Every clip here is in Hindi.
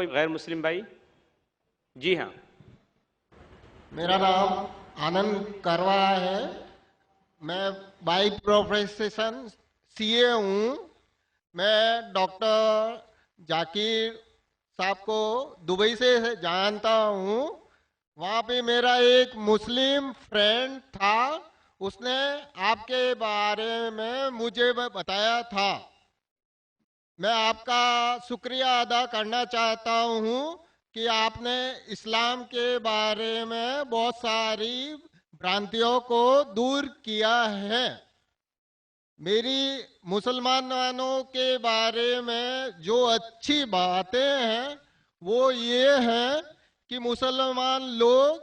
गैर मुस्लिम भाई? जी हाँ। मेरा नाम आनंद करवा है। मैं बाई प्रोफेशन सीए हूँ। मैं डॉक्टर जाकिर साहब को दुबई से जानता हूँ। वहाँ पे मेरा एक मुस्लिम फ्रेंड था, उसने आपके बारे में मुझे बताया था। मैं आपका शुक्रिया अदा करना चाहता हूँ कि आपने इस्लाम के बारे में बहुत सारी भ्रांतियों को दूर किया है। मेरी मुसलमानों के बारे में जो अच्छी बातें हैं वो ये है कि मुसलमान लोग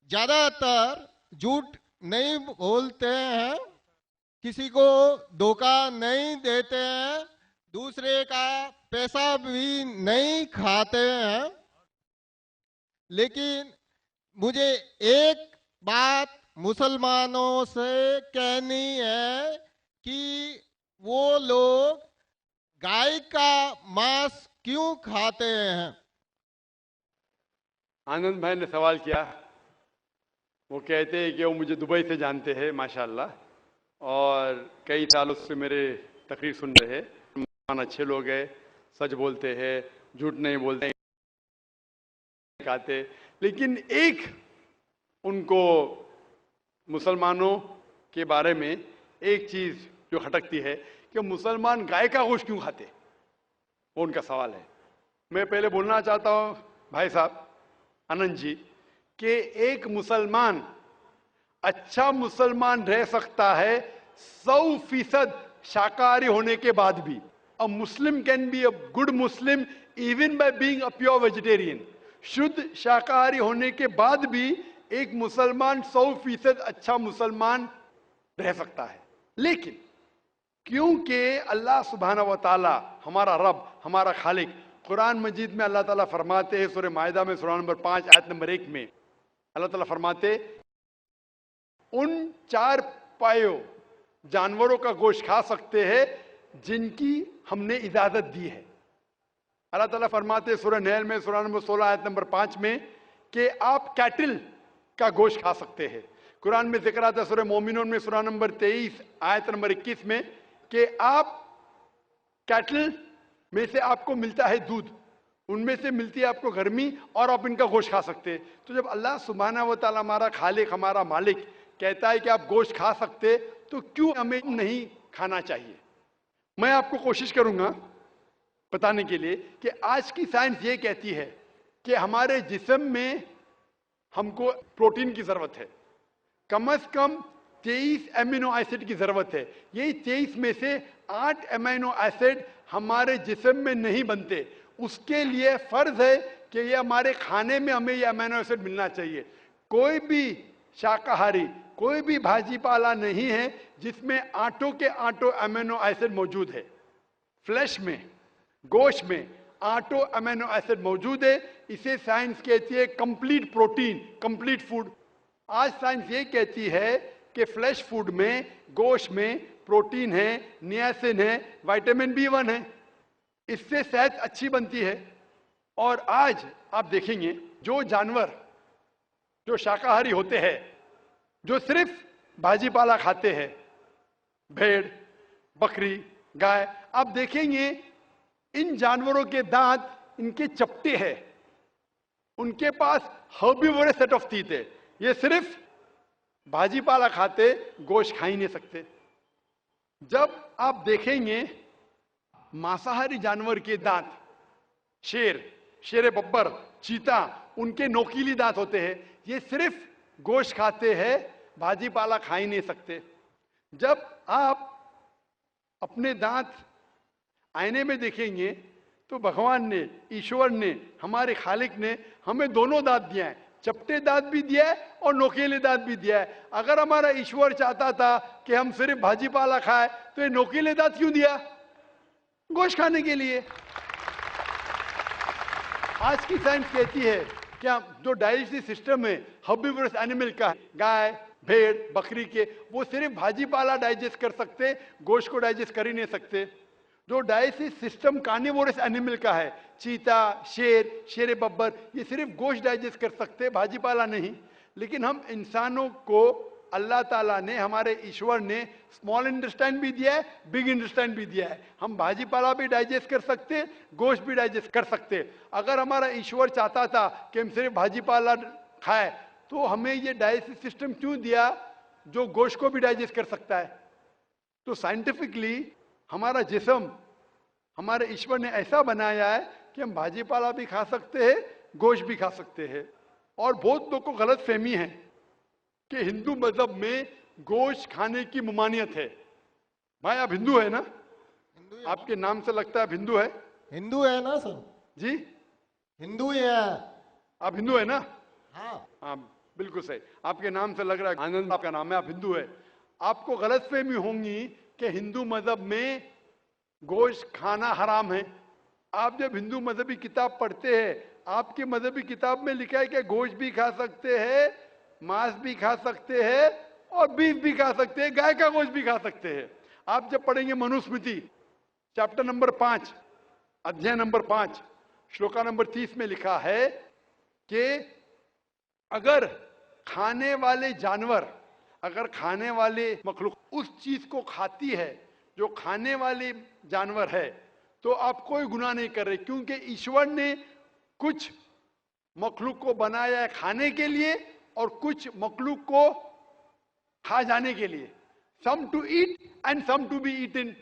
ज़्यादातर झूठ नहीं बोलते हैं, किसी को धोखा नहीं देते हैं, दूसरे का पैसा भी नहीं खाते हैं। लेकिन मुझे एक बात मुसलमानों से कहनी है कि वो लोग गाय का मांस क्यों खाते हैं। आनंद भाई ने सवाल किया। वो कहते हैं कि वो मुझे दुबई से जानते हैं माशाल्लाह, और कई सालों से मेरे तकरीर सुन रहे हैं। मुसलमान अच्छे लोग हैं, सच बोलते हैं, झूठ नहीं बोलते, खाते। लेकिन एक उनको मुसलमानों के बारे में एक चीज जो खटकती है कि मुसलमान गाय का गोश्त क्यों खाते, वो उनका सवाल है। मैं पहले बोलना चाहता हूं भाई साहब आनंद जी कि एक मुसलमान अच्छा मुसलमान रह सकता है 100% शाकाहारी होने के बाद भी। A Muslim can be a good Muslim even by being a pure vegetarian. शुद्ध शाकाहारी होने के बाद भी एक मुसलमान 100% अच्छा मुसलमान रह सकता है। लेकिन क्योंकि अल्लाह सुब्हानहू व तआला हमारा रब, हमारा खालिक, कुरान मजीद में अल्लाह ताला फरमाते हैं, सूरह माइदा में सूरा नंबर 5 आयत नंबर 1 में अल्लाह ताला फरमाते, उन 4 पायों जानवरों का गोश्त खा सकते हैं जिनकी हमने इजाजत दी है। अल्लाह ताला फरमाते सूरह नहल में सूरा नंबर 16 आयत नंबर 5 में कि आप कैटल का गोश्त खा सकते हैं। कुरान में जिक्र आता है सूरह मोमिनून में सूरा नंबर 23 आयत नंबर 21 में कि आप कैटल में से आपको मिलता है दूध, उनमें से मिलती है आपको गर्मी, और आप इनका गोश्त खा सकते हैं। तो जब अल्लाह सुब्हानहू व तआला हमारा खालिक, हमारा मालिक कहता है कि आप गोश्त खा सकते, तो क्यों हमें नहीं खाना चाहिए? मैं आपको कोशिश करूंगा बताने के लिए कि आज की साइंस ये कहती है कि हमारे जिस्म में हमको प्रोटीन की जरूरत है, कम से कम 23 एमिनो एसिड की जरूरत है। यही 23 में से 8 एमिनो एसिड हमारे जिस्म में नहीं बनते। उसके लिए फर्ज है कि ये हमारे खाने में हमें ये एमिनो एसिड मिलना चाहिए। कोई भी शाकाहारी, कोई भी भाजी पाला नहीं है जिसमें आटों के आटो एमिनो एसिड मौजूद है। फ्लैश में, गोश्त में आटो अमीनो एसिड मौजूद है। इसे साइंस कहती है कंप्लीट प्रोटीन, कंप्लीट फूड। आज साइंस ये कहती है कि फ्लैश फूड में, गोश्त में प्रोटीन है, नियासिन है, विटामिन B1 है, इससे सेहत अच्छी बनती है। और आज आप देखेंगे जो जानवर जो शाकाहारी होते हैं, जो सिर्फ भाजी पाला खाते हैं, भेड़, बकरी, गाय, आप देखेंगे इन जानवरों के दांत इनके चपटे हैं, उनके पास हर्बीवोरस सेट ऑफ टीथ है। ये सिर्फ भाजी पाला खाते, गोश्त खा ही नहीं सकते। जब आप देखेंगे मांसाहारी जानवर के दांत, शेर बब्बर, चीता, उनके नोकीली दांत होते हैं। ये सिर्फ गोश्त खाते हैं, भाजी पाला खा ही नहीं सकते। जब आप अपने दांत आईने में देखेंगे तो भगवान ने, ईश्वर ने, हमारे खालिक ने हमें दोनों दांत दिया है, चपटे दांत भी दिया है और नोकीले दांत भी दिया है। अगर हमारा ईश्वर चाहता था कि हम सिर्फ भाजी पाला खाए तो ये नोकीले दांत क्यों दिया? गोश्त खाने के लिए। आज की साइंस कहती है कि जो डाइजेस्टिव सिस्टम है हर्बीवोरस एनिमल का, गाय, भेड़, बकरी के, वो सिर्फ भाजी पाला डाइजेस्ट कर सकते, गोश्त को डाइजेस्ट कर ही नहीं सकते। जो डाइजेस्टिव सिस्टम कार्निवोरस एनिमल का है, चीता, शेर, शेर बब्बर, ये सिर्फ गोश्त डाइजेस्ट कर सकते हैं, भाजी पाला नहीं। लेकिन हम इंसानों को अल्लाह ताला ने, हमारे ईश्वर ने स्मॉल इंटेस्टाइन भी दिया है, बिग इंटेस्टाइन भी दिया है। हम भाजी पाला भी डाइजेस्ट कर सकते हैं, गोश्त भी डाइजेस्ट कर सकते हैं। अगर हमारा ईश्वर चाहता था कि हम सिर्फ भाजी पाला खाए, तो हमें ये डाइजेस्टिव सिस्टम क्यों दिया जो गोश्त को भी डाइजेस्ट कर सकता है? तो साइंटिफिकली हमारा जिस्म, हमारे ईश्वर ने ऐसा बनाया है कि हम भाजी पाला भी खा सकते हैं, गोश्त भी खा सकते हैं। और बहुत लोगों को गलत फहमी है कि हिंदू मजहब में गोश्त खाने की ममानियत है। भाई आप हिंदू है ना? हिंदू है आपके नाम से लगता है आप हिंदू है। हिंदू है ना सर? जी, हिंदू ही है। आप हिंदू है ना? हाँ हाँ बिल्कुल सही, आपके नाम से लग रहा है, आनंद आपका नाम है, आप हिंदू है। आपको गलतफहमी होंगी कि हिंदू मजहब में गोश्त खाना हराम है। आप जब हिंदू मजहबी किताब पढ़ते हैं, आपकी मजहबी किताब में लिखा है कि गोश्त भी खा सकते हैं, मांस भी खा सकते हैं और बीफ भी खा सकते हैं, गाय का गोश्त भी खा सकते हैं। आप जब पढ़ेंगे मनुस्मृति चैप्टर नंबर 5, अध्याय नंबर 5, श्लोका नंबर 30 में लिखा है कि अगर खाने वाले जानवर, अगर खाने वाले मखलूक उस चीज को खाती है जो खाने वाले जानवर है, तो आप कोई गुनाह नहीं कर रहे, क्योंकि ईश्वर ने कुछ मखलूक को बनाया है खाने के लिए और कुछ मखलूक को खा जाने के लिए। Some to eat and some to be eaten.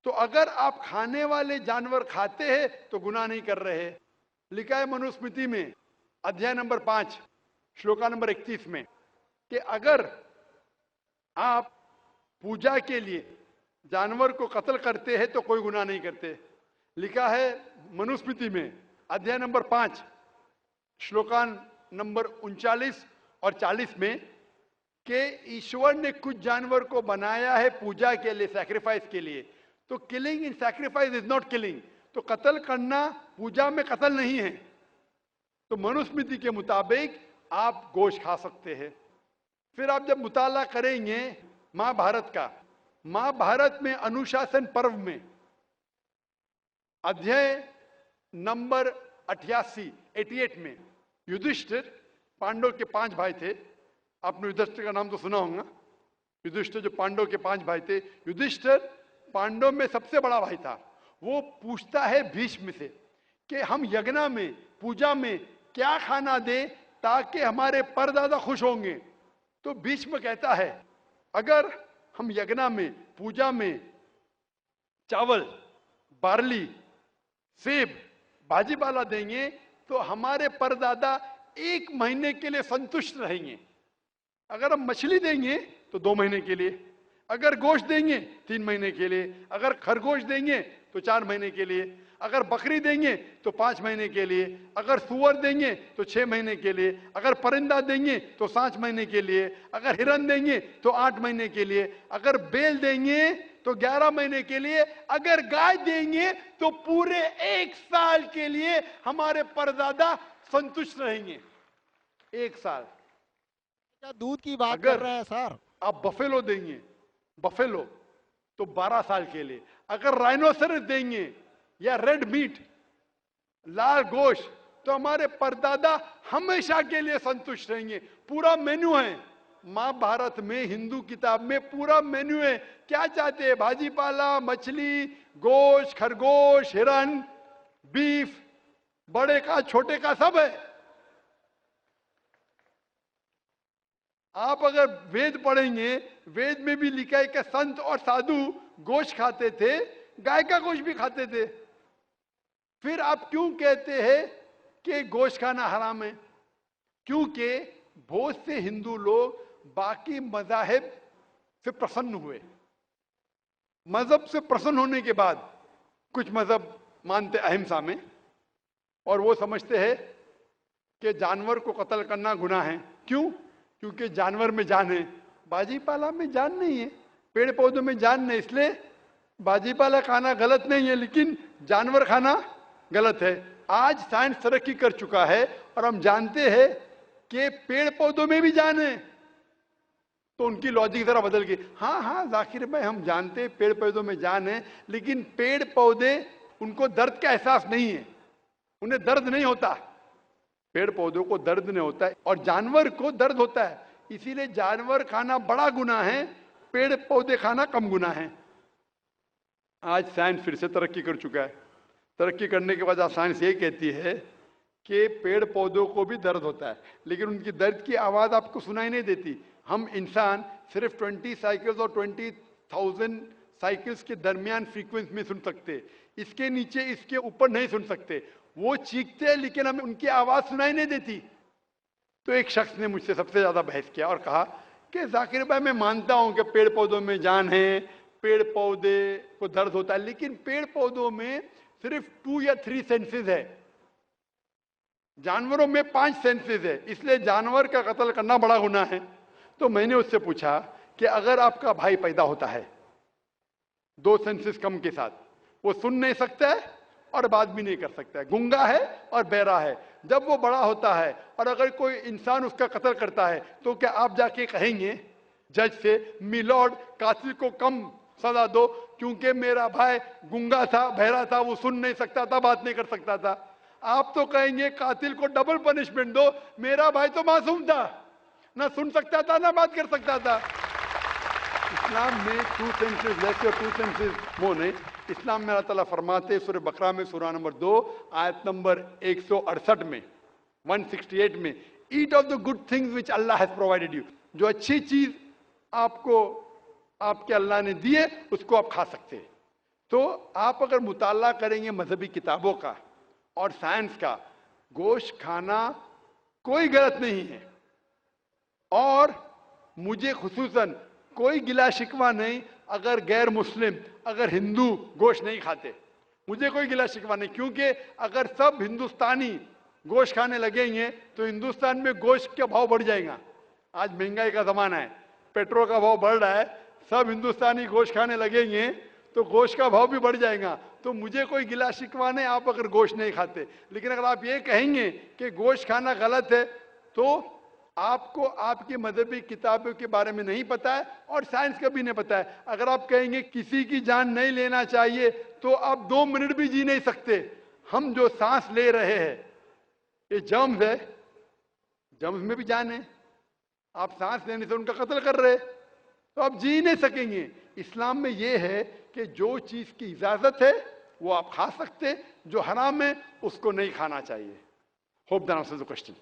तो अगर आप खाने वाले जानवर खाते हैं तो गुनाह नहीं कर रहे। लिखा है मनुस्मृति में अध्याय नंबर 5 श्लोका नंबर 31 में कि अगर आप पूजा के लिए जानवर को कत्ल करते हैं तो कोई गुनाह नहीं करते। लिखा है मनुस्मृति में अध्याय नंबर 5 श्लोकान नंबर 39 और 40 में कि ईश्वर ने कुछ जानवर को बनाया है पूजा के लिए, सैक्रिफाइस के लिए। तो killing in sacrifice is not killing. तो कत्ल करना पूजा में कत्ल नहीं है। तो मनुस्मृति के मुताबिक आप गोश्त खा सकते हैं। फिर आप जब मुताला करेंगे महाभारत का, महाभारत में अनुशासन पर्व में अध्याय नंबर 88 में युधिष्ठिर, पांडव के 5 भाई थे, आपने युधिष्ठिर का नाम तो सुना होगा। युधिष्ठिर जो पांडव के 5 भाई थे, युधिष्ठिर पांडव में सबसे बड़ा भाई था। वो पूछता है भीष्म से कि हम यज्ञ में, पूजा में क्या खाना दे ताकि हमारे परदादा खुश होंगे। तो भीष्म कहता है अगर हम यज्ञ में, पूजा में चावल, बार्ली, सेब, भाजी पाला देंगे तो हमारे परदादा 1 महीने के लिए संतुष्ट रहेंगे। अगर हम मछली देंगे तो 2 महीने के लिए, अगर गोश्त देंगे 3 महीने के लिए, अगर खरगोश देंगे तो 4 महीने के लिए, अगर बकरी देंगे तो 5 महीने के लिए, अगर सुअर देंगे तो 6 महीने के लिए, अगर परिंदा देंगे तो 7 महीने के लिए, अगर हिरन देंगे तो 8 महीने के लिए, अगर बैल देंगे तो 11 महीने के लिए, अगर गाय देंगे तो पूरे 1 साल के लिए हमारे परदादा संतुष्ट रहेंगे। 1 साल। क्या दूध की बात कर रहे हैं सर? आप बफेलो देंगे, बफेलो तो 12 साल के लिए, अगर राइनोसरस देंगे या रेड मीट, लाल गोश्त, तो हमारे परदादा हमेशा के लिए संतुष्ट रहेंगे। पूरा मेन्यू है महाभारत में, हिंदू किताब में पूरा मेन्यू है। क्या चाहते हैं? भाजी पाला, मछली, गोश्त, खरगोश, हिरन, बीफ, बड़े का छोटे का सब है। आप अगर वेद पढ़ेंगे, वेद में भी लिखा है कि संत और साधु गोश्त खाते थे, गाय का गोश्त भी खाते थे। फिर आप क्यों कहते हैं कि गोश्त खाना हराम है? क्योंकि बहुत से हिंदू लोग बाकी मजाहिब से प्रसन्न हुए। मजहब से प्रसन्न होने के बाद कुछ मजहब मानते अहिंसा में, और वो समझते हैं कि जानवर को कत्ल करना गुनाह है। क्यों? क्योंकि जानवर में जान है, बाजी पाला में जान नहीं है, पेड़ पौधों में जान नहीं, इसलिए बाजी पाला खाना गलत नहीं है, लेकिन जानवर खाना गलत है। आज साइंस तरक्की कर चुका है और हम जानते हैं कि पेड़ पौधों में भी जान है, तो उनकी लॉजिक जरा बदल गई। हाँ हाँ जाकिर भाई, हम जानते हैं पेड़ पौधों में जान है, लेकिन पेड़ पौधे उनको दर्द का एहसास नहीं है, उन्हें दर्द नहीं होता। पेड़ पौधों को दर्द नहीं होता है और जानवर को दर्द होता है, इसीलिए जानवर खाना बड़ा गुनाह है, पेड़ पौधे खाना कम गुनाह है। आज साइंस फिर से तरक्की कर चुका है। तरक्की करने के बाद आज साइंस ये कहती है कि पेड़ पौधों को भी दर्द होता है, लेकिन उनकी दर्द की आवाज आपको सुनाई नहीं देती। हम इंसान सिर्फ 20 साइकिल्स और 20,000 साइकिल्स के दरमियान फ्रीक्वेंसी में सुन सकते, इसके नीचे इसके ऊपर नहीं सुन सकते। वो चीखते हैं लेकिन हमें उनकी आवाज सुनाई नहीं देती। तो एक शख्स ने मुझसे सबसे ज्यादा बहस किया और कहा कि जाकिर भाई, मैं मानता हूं कि पेड़ पौधों में जान है, पेड़ पौधे को दर्द होता है, लेकिन पेड़ पौधों में सिर्फ 2 या 3 सेंसेस है, जानवरों में 5 सेंसेस है, इसलिए जानवर का कत्ल करना बड़ा गुनाह है। तो मैंने उससे पूछा कि अगर आपका भाई पैदा होता है 2 सेंसेस कम के साथ, वो सुन नहीं सकता है और बात भी नहीं कर सकता है, गूंगा है और बहरा है, जब वो बड़ा होता है और अगर कोई इंसान उसका कत्ल करता है तो क्या आप जाके कहेंगे जज से, मिलॉर्ड कातिल को कम सजा दो क्योंकि मेरा भाई गूंगा था, बहरा था, वो सुन नहीं सकता था, बात नहीं कर सकता था? आप तो कहेंगे कातिल को डबल पनिशमेंट दो, मेरा भाई तो मासूम था, ना सुन सकता था ना बात कर सकता था। इस्लाम में 2 सेंसेस लेस और 2 सेंसेस मोर नहीं। इस्लाम में अल्लाह ताला फरमाते सूरह बकरा में सूरह नंबर 2 आयत नंबर 168 में 168 में, eat of the good things which Allah has provided you, जो अच्छी चीज आपको आपके अल्लाह ने दी है उसको आप खा सकते हैं। तो आप अगर मुताला करेंगे मजहबी किताबों का और साइंस का, गोश्त खाना कोई गलत नहीं है और मुझे खुसूसन कोई गिला शिकवा नहीं अगर गैर मुस्लिम, अगर हिंदू गोश्त नहीं खाते, मुझे कोई गिला शिकवा नहीं, क्योंकि अगर सब हिंदुस्तानी गोश्त खाने लगेंगे तो हिंदुस्तान में गोश्त का भाव बढ़ जाएगा। आज महंगाई का जमाना है, पेट्रोल का भाव बढ़ रहा है, सब हिंदुस्तानी गोश्त खाने लगेंगे तो गोश्त का भाव भी बढ़ जाएगा। तो मुझे कोई गिला शिकवा नहीं आप अगर गोश्त नहीं खाते, लेकिन अगर आप ये कहेंगे कि गोश्त खाना गलत है तो आपको आपकी मजहबी किताबों के बारे में नहीं पता है और साइंस का भी नहीं पता है। अगर आप कहेंगे किसी की जान नहीं लेना चाहिए तो आप 2 मिनट भी जी नहीं सकते। हम जो सांस ले रहे हैं ये जर्म्स है, जर्म्स में भी जान है, आप सांस लेने से उनका कत्ल कर रहे तो आप जी नहीं सकेंगे। इस्लाम में यह है कि जो चीज की इजाजत है वो आप खा सकते, जो हराम है उसको नहीं खाना चाहिए। Hope that answers the question.